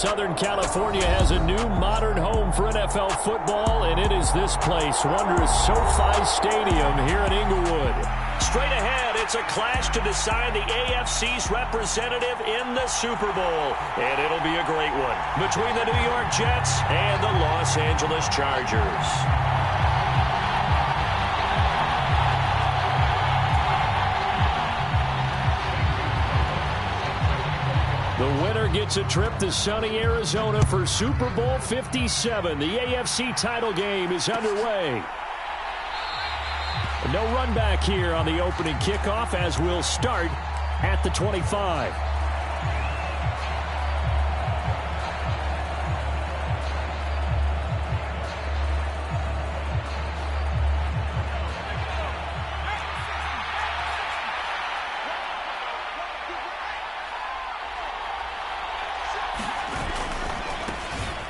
Southern California has a new modern home for NFL football, and it is this place, wondrous SoFi Stadium here in Inglewood. Straight ahead, it's a clash to decide the AFC's representative in the Super Bowl, and it'll be a great one between the New York Jets and the Los Angeles Chargers. The winner gets a trip to sunny Arizona for Super Bowl 57. The AFC title game is underway. No run back here on the opening kickoff as we'll start at the 25.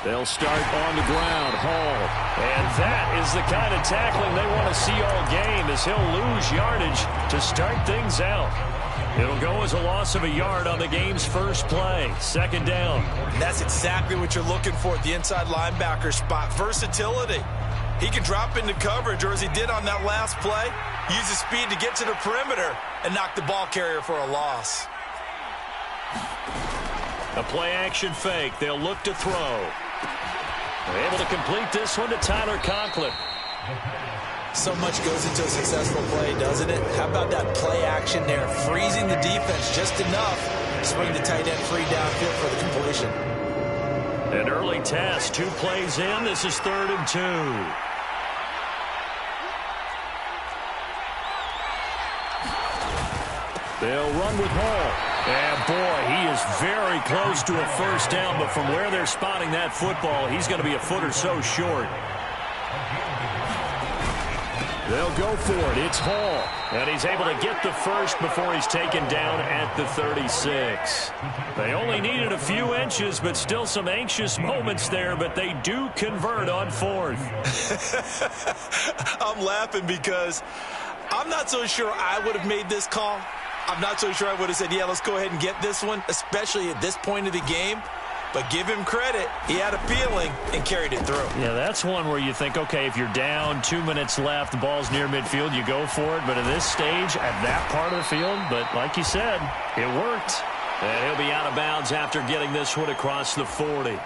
They'll start on the ground, Hall. And that is the kind of tackling they want to see all game as he'll lose yardage to start things out. It'll go as a loss of a yard on the game's first play. Second down. And that's exactly what you're looking for at the inside linebacker spot. Versatility. He can drop into coverage, or as he did on that last play, use his speed to get to the perimeter and knock the ball carrier for a loss. A play-action fake. They'll look to throw. They're able to complete this one to Tyler Conklin. So much goes into a successful play, doesn't it? How about that play action there? Freezing the defense just enough to swing the tight end free downfield for the completion. An early test. 2 plays in. This is 3rd and 2. They'll run with Hall. And, boy, he is very close to a first down, but from where they're spotting that football, he's going to be a foot or so short. They'll go for it. It's Hall. And he's able to get the first before he's taken down at the 36. They only needed a few inches, but still some anxious moments there, but they do convert on 4th. I'm laughing because I'm not so sure I would have made this call. I'm not so sure I would have said, yeah, let's go ahead and get this one, especially at this point of the game. But give him credit. He had a feeling and carried it through. Yeah, that's one where you think, okay, if you're down, 2 minutes left, the ball's near midfield, you go for it. But at this stage, at that part of the field, but like you said, it worked. And he'll be out of bounds after getting this one across the 40.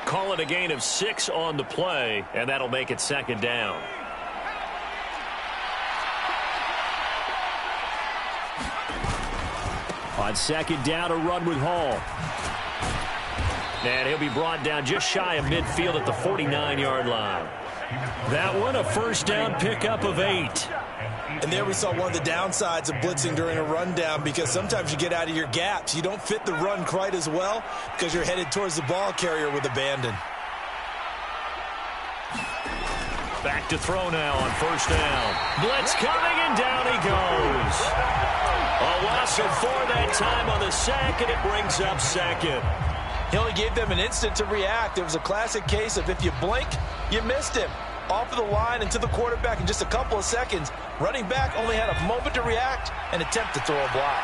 Call it a gain of 6 on the play, and that'll make it 2nd down. On 2nd down, a run with Hall. And he'll be brought down just shy of midfield at the 49-yard line. That one, a first down pickup of 8. And there we saw one of the downsides of blitzing during a rundown, because sometimes you get out of your gaps. You don't fit the run quite as well because you're headed towards the ball carrier with abandon. Back to throw now on first down. Blitz coming, and down he goes. A loss of 4 that time on the sack, and it brings up 2nd. He only gave them an instant to react. It was a classic case of if you blink, you missed him. Off of the line and to the quarterback in just a couple of seconds. Running back only had a moment to react and attempt to throw a block.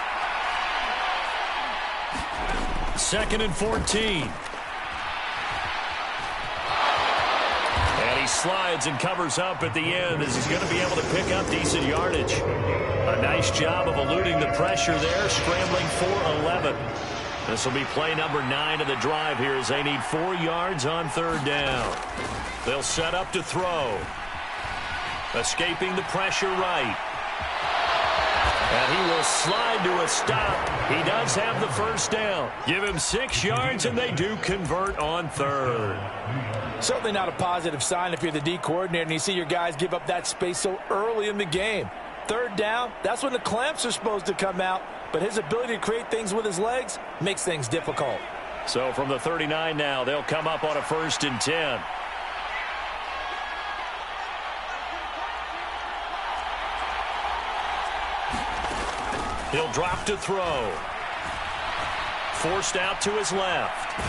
2nd and 14. And he slides and covers up at the end as he's going to be able to pick up decent yardage. A nice job of eluding the pressure there, scrambling for 11. This will be play number 9 of the drive here as they need 4 yards on 3rd down. They'll set up to throw. Escaping the pressure right. And he will slide to a stop. He does have the first down. Give him 6 yards, and they do convert on 3rd. Certainly not a positive sign if you're the D coordinator and you see your guys give up that space so early in the game. 3rd down, that's when the clamps are supposed to come out. But his ability to create things with his legs makes things difficult. So from the 39 now, they'll come up on a 1st and 10. He'll drop to throw. Forced out to his left.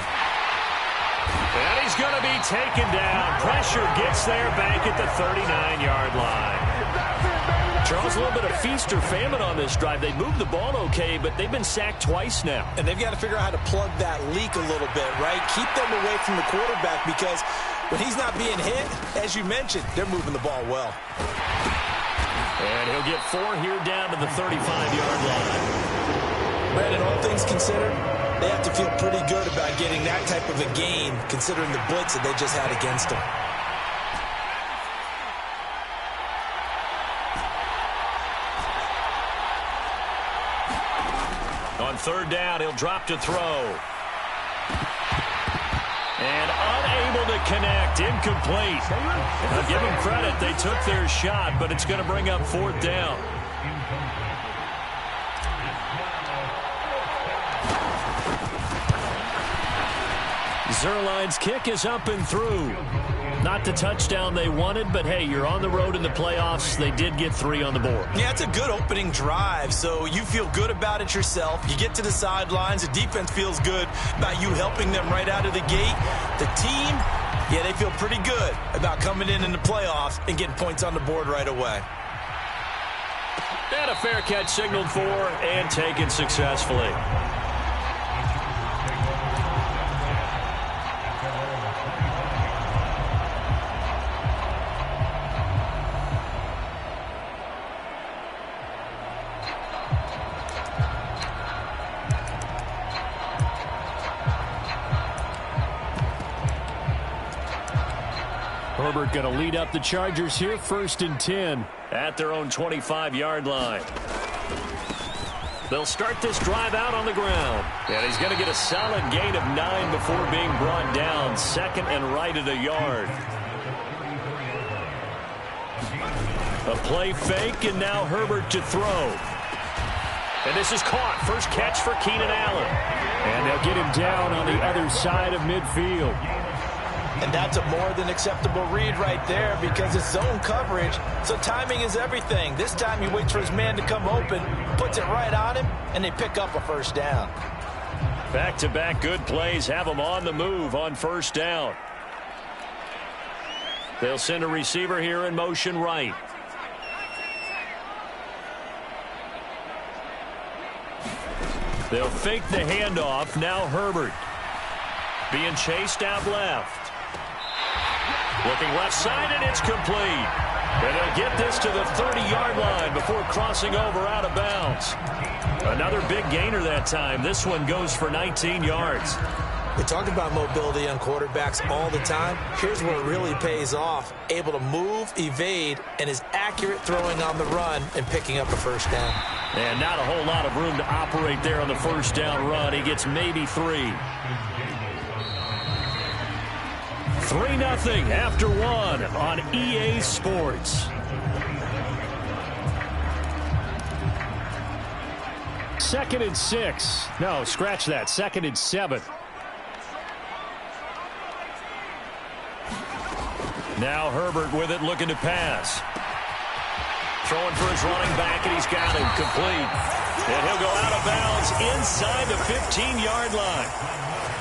And he's going to be taken down. Pressure gets there back at the 39-yard line. Charles, a little bit of feast or famine on this drive. They moved the ball okay, but they've been sacked twice now. And they've got to figure out how to plug that leak a little bit, right? Keep them away from the quarterback because when he's not being hit, as you mentioned, they're moving the ball well. And he'll get 4 here down to the 35-yard line. Brandon, all things considered, they have to feel pretty good about getting that type of a gain considering the blitz that they just had against them. On 3rd down, he'll drop to throw. And unable to connect, incomplete. I'll give them credit, they took their shot, but it's going to bring up 4th down. Zerline's kick is up and through. Not the touchdown they wanted, but hey, you're on the road in the playoffs. They did get 3 on the board. Yeah, it's a good opening drive, so you feel good about it yourself. You get to the sidelines. The defense feels good about you helping them right out of the gate. The team, yeah, they feel pretty good about coming in the playoffs and getting points on the board right away. And a fair catch signaled for and taken successfully. Herbert going to lead up the Chargers here, 1st and 10 at their own 25-yard line. They'll start this drive out on the ground. And he's going to get a solid gain of 9 before being brought down. 2nd and right at a yard. A play fake, and now Herbert to throw. And this is caught. First catch for Keenan Allen. And they'll get him down on the other side of midfield. And that's a more than acceptable read right there because it's zone coverage, so timing is everything. This time he waits for his man to come open, puts it right on him, and they pick up a 1st down. Back-to-back good plays have them on the move on 1st down. They'll send a receiver here in motion right. They'll fake the handoff. Now Herbert being chased out left. Looking left side, and it's complete. And they'll get this to the 30-yard line before crossing over out of bounds. Another big gainer that time. This one goes for 19 yards. We talk about mobility on quarterbacks all the time. Here's where it really pays off. Able to move, evade, and is accurate throwing on the run and picking up a 1st down. And not a whole lot of room to operate there on the 1st down run. He gets maybe 3. 3-0 after 1 on EA Sports. 2nd and 6. No, scratch that. 2nd and 7. Now Herbert with it, looking to pass. Throwing for his running back, and he's got him complete. And he'll go out of bounds inside the 15-yard line.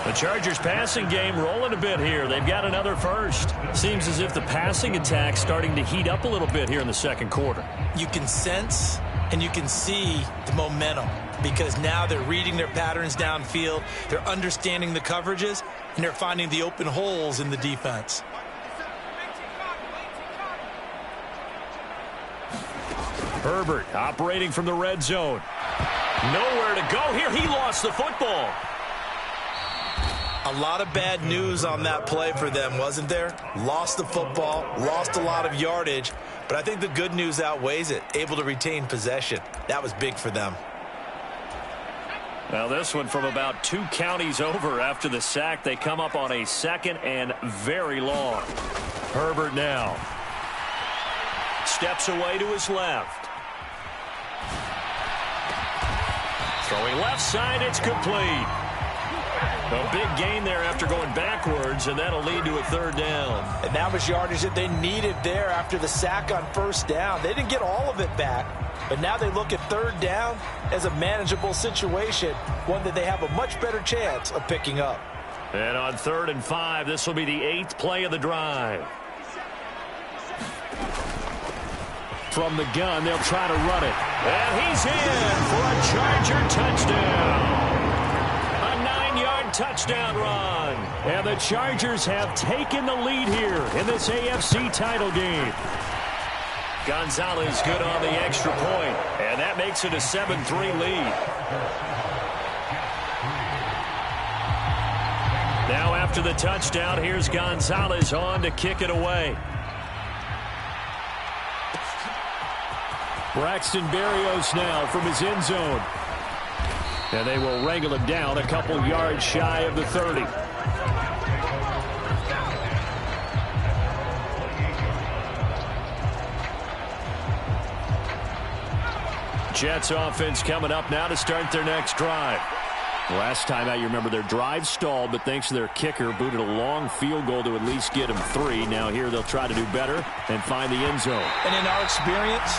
The Chargers passing game rolling a bit here. They've got another 1st. Seems as if the passing attack's starting to heat up a little bit here in the 2nd quarter. You can sense and you can see the momentum because now they're reading their patterns downfield. They're understanding the coverages, and they're finding the open holes in the defense. Herbert operating from the red zone. Nowhere to go here. He lost the football. A lot of bad news on that play for them, wasn't there? Lost the football, lost a lot of yardage, but I think the good news outweighs it. Able to retain possession. That was big for them. Now this one from about 2 counties over after the sack. They come up on a 2nd and very long. Herbert now steps away to his left. Throwing left side, it's complete. A big gain there after going backwards, and that'll lead to a 3rd down. And that was yardage that they needed there after the sack on 1st down. They didn't get all of it back, but now they look at 3rd down as a manageable situation, one that they have a much better chance of picking up. And on 3rd and 5, this will be the 8th play of the drive. From the gun, they'll try to run it. And he's in for a Charger touchdown. A 9-yard touchdown run. And the Chargers have taken the lead here in this AFC title game. Gonzalez good on the extra point, and that makes it a 7-3 lead. Now after the touchdown, here's Gonzalez on to kick it away. Braxton Berrios now from his end zone. And they will wrangle him down a couple yards shy of the 30. Jets offense coming up now to start their next drive. Last time out, you remember their drive stalled, but thanks to their kicker, booted a long field goal to at least get them 3. Now here they'll try to do better and find the end zone. And in our experience,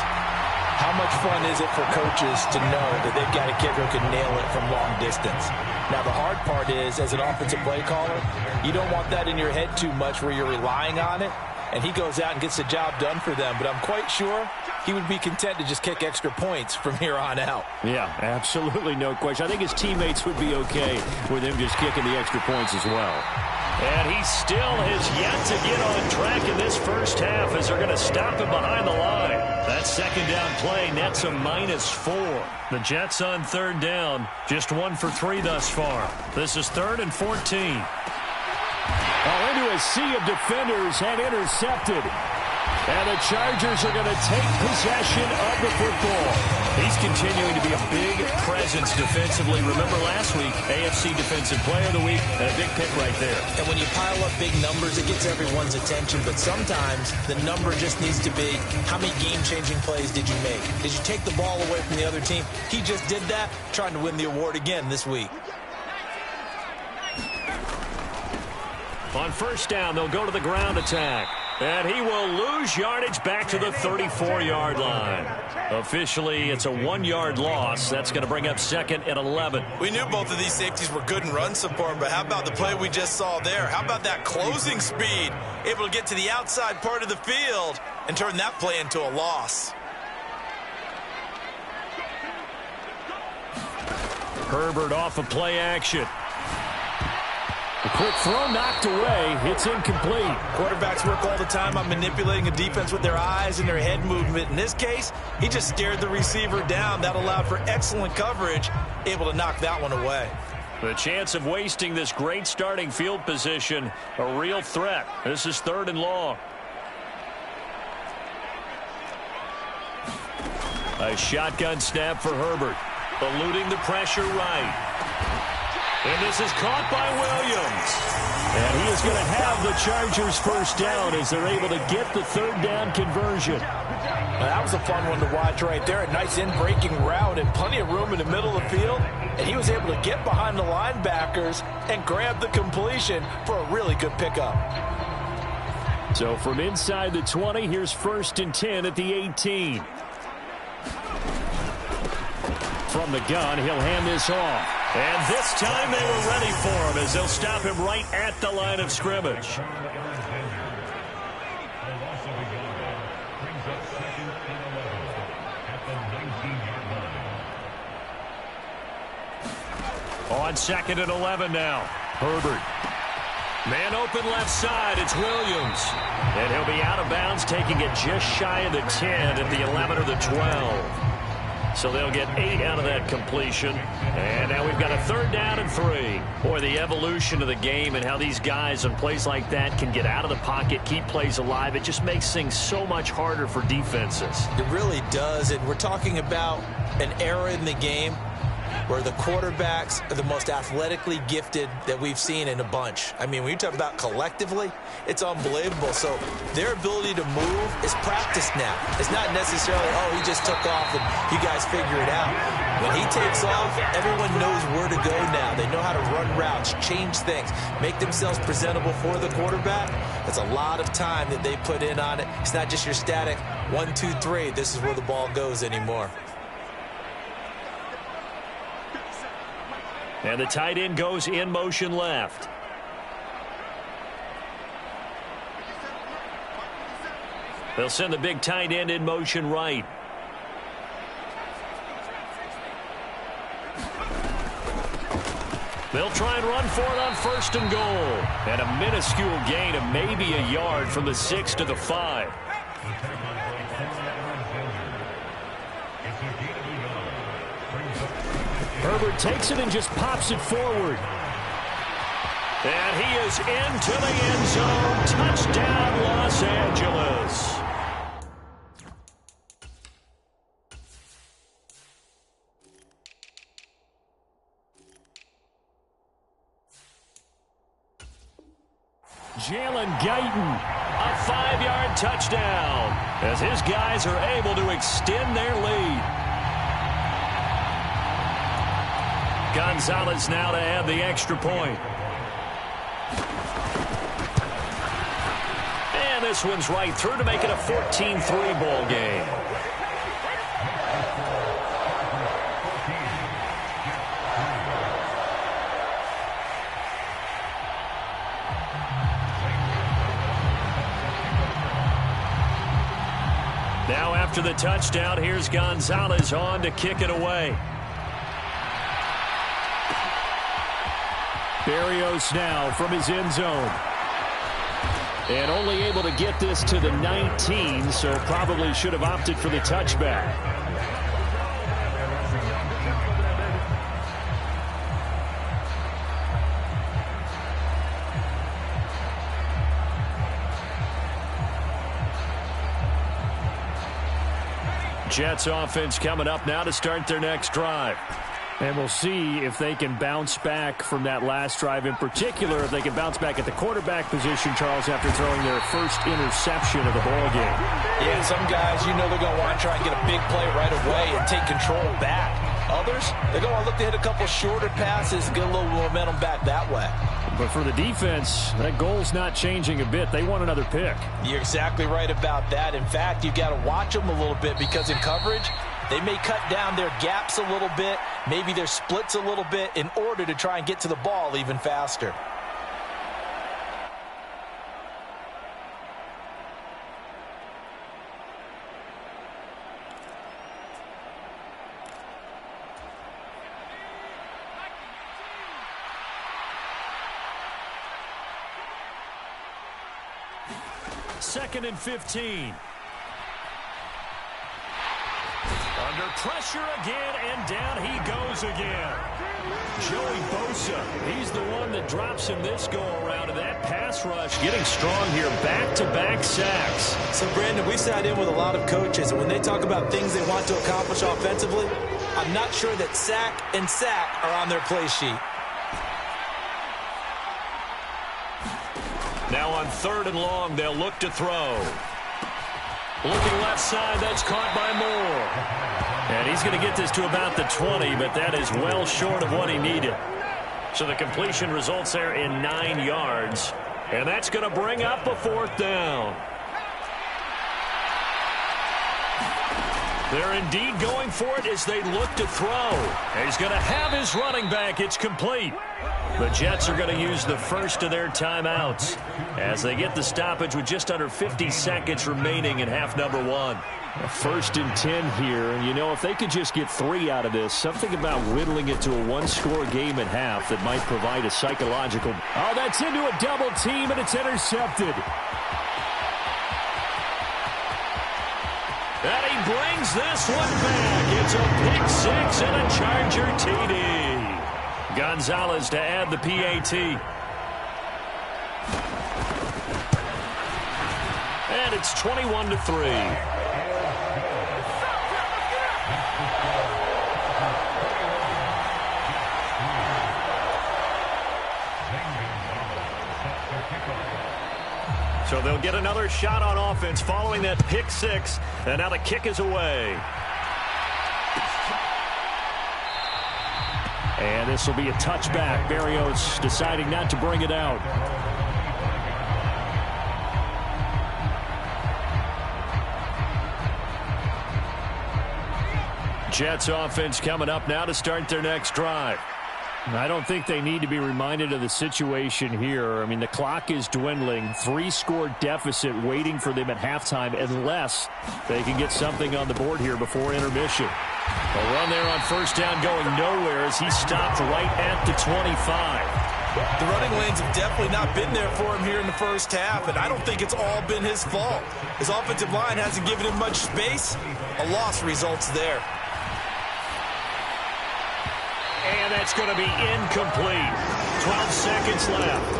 how much fun is it for coaches to know that they've got a kicker who can nail it from long distance? Now, the hard part is, as an offensive play caller, you don't want that in your head too much where you're relying on it, and he goes out and gets the job done for them. But I'm quite sure he would be content to just kick extra points from here on out. Yeah, absolutely no question. I think his teammates would be okay with him just kicking the extra points as well. And he still has yet to get on track in this first half as they're going to stop him behind the line. That second down play nets a -4. The Jets on third down, just 1 for 3 thus far. This is 3rd and 14. Oh, into a sea of defenders and intercepted. And the Chargers are going to take possession of the football. He's continuing to be a big presence defensively. Remember last week, AFC Defensive Player of the Week, and a big pick right there. And when you pile up big numbers, it gets everyone's attention. But sometimes the number just needs to be, how many game-changing plays did you make? Did you take the ball away from the other team? He just did that, trying to win the award again this week. On first down, they'll go to the ground attack. And he will lose yardage back to the 34-yard line. Officially, it's a 1-yard loss. That's going to bring up 2nd and 11. We knew both of these safeties were good in run support, but how about the play we just saw there? How about that closing speed? Able to get to the outside part of the field and turn that play into a loss. Herbert off of play action. A quick throw knocked away. It's incomplete. Quarterbacks work all the time on manipulating a defense with their eyes and their head movement. In this case, he just stared the receiver down. That allowed for excellent coverage, able to knock that one away. The chance of wasting this great starting field position, a real threat. This is 3rd and long. A shotgun snap for Herbert. Eluding the pressure right. And this is caught by Williams. And he is going to have the Chargers first down as they're able to get the 3rd down conversion. Now, that was a fun one to watch right there. A nice in-breaking route and plenty of room in the middle of the field. And he was able to get behind the linebackers and grab the completion for a really good pickup. So from inside the 20, here's 1st and 10 at the 18. From the gun, he'll hand this off. And this time they were ready for him as they'll stop him right at the line of scrimmage. On 2nd and 11 now. Herbert. Man open left side. It's Williams. And he'll be out of bounds, taking it just shy of the 10 at the 11 or the 12. So they'll get 8 out of that completion. And now we've got a 3rd down and 3. Boy, the evolution of the game and how these guys on plays like that can get out of the pocket, keep plays alive, it just makes things so much harder for defenses. It really does. And we're talking about an era in the game where the quarterbacks are the most athletically gifted that we've seen in a bunch. I mean, when you talk about collectively, it's unbelievable. So their ability to move is practiced now. It's not necessarily, oh, he just took off and you guys figure it out. When he takes off, everyone knows where to go now. They know how to run routes, change things, make themselves presentable for the quarterback. That's a lot of time that they put in on it. It's not just your static 1, 2, 3. This is where the ball goes anymore. And the tight end goes in motion left. They'll send the big tight end in motion right. They'll try and run for it on 1st and goal. And a minuscule gain of maybe a yard from the 6 to the 5. Herbert takes it and just pops it forward. And he is into the end zone. Touchdown, Los Angeles. Jalen Guyton, a 5-yard touchdown, as his guys are able to extend their lead. Gonzalez now to add the extra point. And this one's right through to make it a 14-3 ball game. Now after the touchdown, here's Gonzalez on to kick it away. Berrios now from his end zone. And only able to get this to the 19, so probably should have opted for the touchback. Jets offense coming up now to start their next drive. And we'll see if they can bounce back from that last drive. In particular, if they can bounce back at the quarterback position, Charles, after throwing their first interception of the ball game. Yeah, some guys, you know they're going to want to try and get a big play right away and take control back. Others, they're going to look to hit a couple shorter passes, get a little momentum back that way. But for the defense, that goal's not changing a bit. They want another pick. You're exactly right about that. In fact, you've got to watch them a little bit because in coverage, they may cut down their gaps a little bit, maybe their splits a little bit in order to try and get to the ball even faster. Second and 15. Under pressure again, and down he goes again. Joey Bosa, he's the one that drops him this go-around, and that pass rush getting strong here. Back-to-back sacks. So, Brandon, we sat in with a lot of coaches, and when they talk about things they want to accomplish offensively, I'm not sure that sack and sack are on their play sheet. Now on 3rd and long, they'll look to throw. Looking left side, that's caught by Moore. And he's going to get this to about the 20, but that is well short of what he needed. So the completion results there in 9 yards. And that's going to bring up a 4th down. They're indeed going for it as they look to throw. And he's going to have his running back. It's complete. The Jets are going to use the first of their timeouts as they get the stoppage with just under 50 seconds remaining in half number 1. A 1st and 10 here, and you know, if they could just get 3 out of this, something about whittling it to a 1-score game at half that might provide a psychological. Oh, that's into a double team, and it's intercepted. And he brings this one back. It's a pick 6 and a Charger TD. Gonzalez to add the PAT. And it's 21-3. So they'll get another shot on offense following that pick 6. And now the kick is away. And this will be a touchback. Berrios deciding not to bring it out. Jets offense coming up now to start their next drive. I don't think they need to be reminded of the situation here. I mean, the clock is dwindling. 3-score deficit waiting for them at halftime unless they can get something on the board here before intermission. A run there on first down going nowhere as he stopped right at the 25. The running lanes have definitely not been there for him here in the first half, and I don't think it's all been his fault. His offensive line hasn't given him much space. A loss results there. And that's going to be incomplete. 12 seconds left.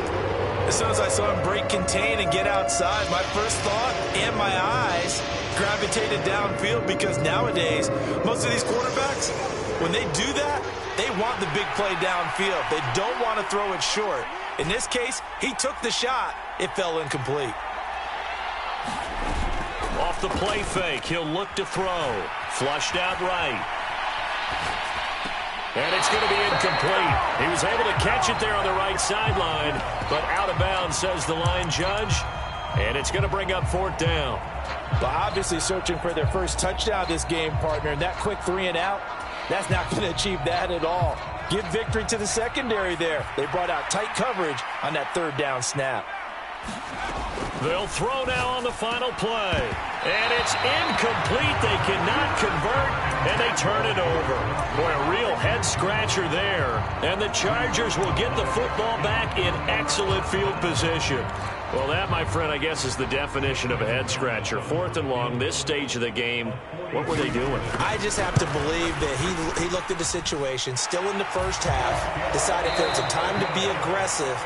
As soon as I saw him break contain and get outside, my first thought and my eyes gravitated downfield, because nowadays, most of these quarterbacks, when they do that, they want the big play downfield. They don't want to throw it short. In this case, he took the shot. It fell incomplete. Off the play fake, he'll look to throw. Flushed out right. And it's going to be incomplete. He was able to catch it there on the right sideline, but out of bounds, says the line judge. And it's going to bring up fourth down. But obviously searching for their first touchdown this game, partner. And that quick 3 and out, that's not going to achieve that at all. Give victory to the secondary there. They brought out tight coverage on that third down snap. They'll throw now on the final play. And it's incomplete. They cannot convert, and they turn it over. Boy, a real head-scratcher there. And the Chargers will get the football back in excellent field position. Well, that, my friend, I guess is the definition of a head-scratcher. 4th and long, this stage of the game. What were they doing? I just have to believe that he looked at the situation, still in the first half, decided there's a time to be aggressive.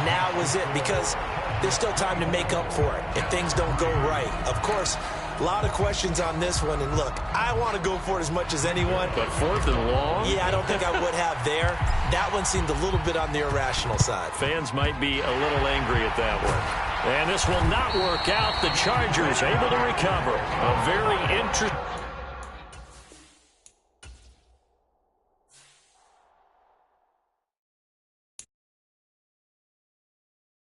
Now is it, because there's still time to make up for it if things don't go right. Of course, a lot of questions on this one, and look, I want to go for it as much as anyone. But 4th and long? Yeah, I don't think I would have there. That one seemed a little bit on the irrational side. Fans might be a little angry at that one. And this will not work out. The Chargers able to recover. A very interesting...